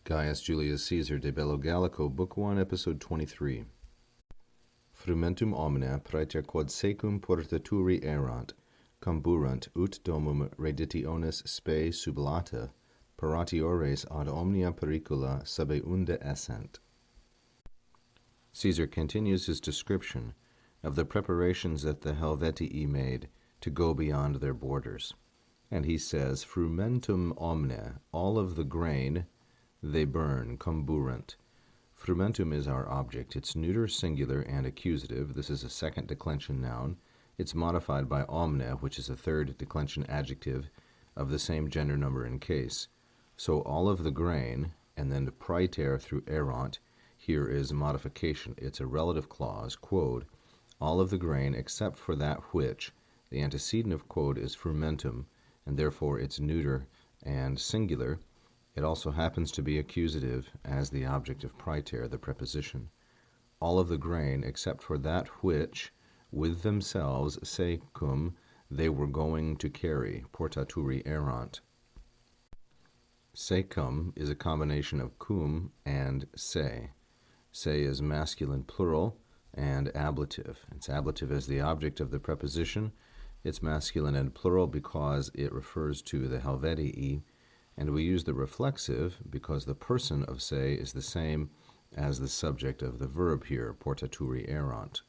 Gaius Julius Caesar de Bello Gallico, Book 1, Episode 23. Frumentum omnia praeter quod secum portaturi erant, comburant ut domum reditionis spe sublata, paratiores ad omnia pericula subeunda essent. Caesar continues his description of the preparations that the Helvetii made to go beyond their borders. And he says, Frumentum omnia, all of the grain, they burn, comburant. Frumentum is our object. It's neuter, singular, and accusative. This is a second declension noun. It's modified by omnia, which is a third declension adjective of the same gender number and case. So all of the grain, and then praeter through erant, here is modification. It's a relative clause, quod, all of the grain except for that which, the antecedent of quod is frumentum, and therefore it's neuter and singular. It also happens to be accusative as the object of praeter, the preposition. All of the grain except for that which, with themselves, secum, they were going to carry, portaturi erant. Secum is a combination of cum and se. Se is masculine plural and ablative. It's ablative as the object of the preposition. It's masculine and plural because it refers to the Helvetii, and we use the reflexive because the person of se is the same as the subject of the verb here, portaturi erant.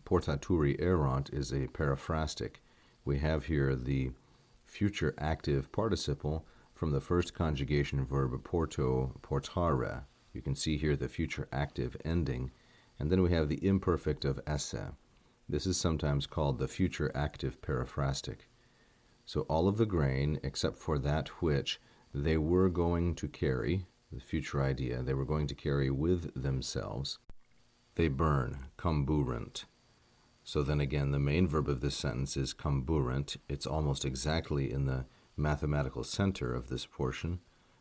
Portaturi erant is a periphrastic. We have here the future active participle from the first conjugation verb porto, portare. You can see here the future active ending, and then we have the imperfect of esse. This is sometimes called the future active periphrastic. So all of the grain, except for that which they were going to carry, the future idea, they were going to carry with themselves, they burn, comburant. So then again, the main verb of this sentence is comburant. It's almost exactly in the mathematical center of this portion.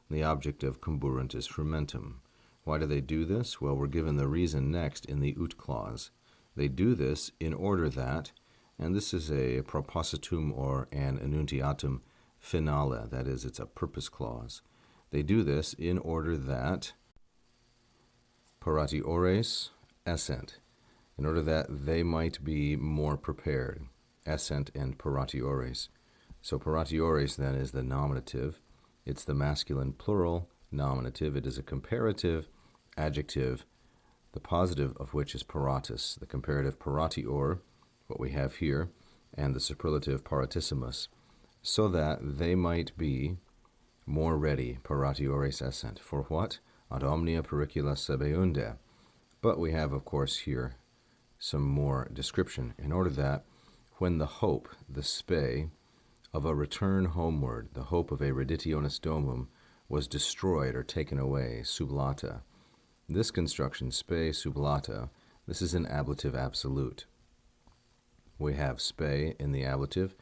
The object of comburant is frumentum. Why do they do this? Well, we're given the reason next in the ut clause. They do this in order that, and this is a propositum or an enunciatum finale, that is, it's a purpose clause. They do this in order that paratiores essent, in order that they might be more prepared, essent and paratiores. So paratiores then is the nominative. It's the masculine plural nominative. It is a comparative adjective, the positive of which is paratus, the comparative paratior, what we have here, and the superlative paratissimus, so that they might be more ready, paratiores essent. For what? Ad omnia pericula subeunda. But we have, of course, here some more description, in order that when the hope, the spe, of a return homeward, the hope of a reditionis domum, was destroyed or taken away, sublata. This construction, spe sublata, this is an ablative absolute. We have spe in the ablative,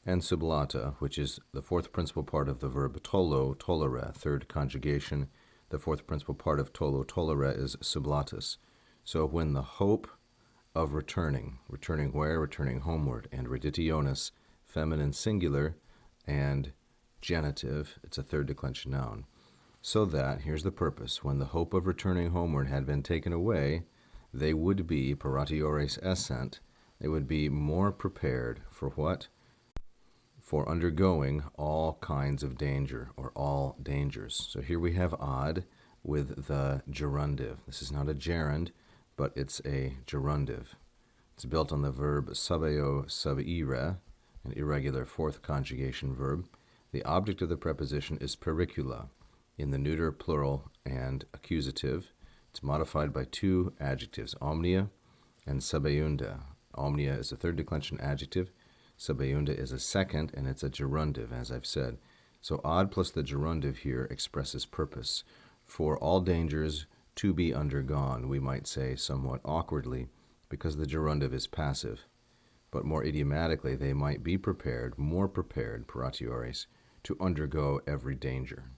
and sublata, which is the fourth principal part of the verb tolo, tolere, third conjugation. The fourth principal part of tolo, tolere is sublatus. So when the hope of returning where? Returning homeward, and reditionis, feminine singular, and genitive, it's a third declension noun. So that, here's the purpose, when the hope of returning homeward had been taken away, they would be, paratiores essent, they would be more prepared for what? For undergoing all kinds of danger, or all dangers. So here we have ad with the gerundive. This is not a gerund, but it's a gerundive. It's built on the verb subeo subire, an irregular fourth conjugation verb. The object of the preposition is pericula, in the neuter, plural, and accusative. It's modified by two adjectives, omnia and subeunda. Omnia is a third declension adjective. Subeunda is a second, and it's a gerundive, as I've said. So ad plus the gerundive here expresses purpose. For all dangers to be undergone, we might say somewhat awkwardly, because the gerundive is passive. But more idiomatically, they might be prepared, more prepared, paratiores, to undergo every danger.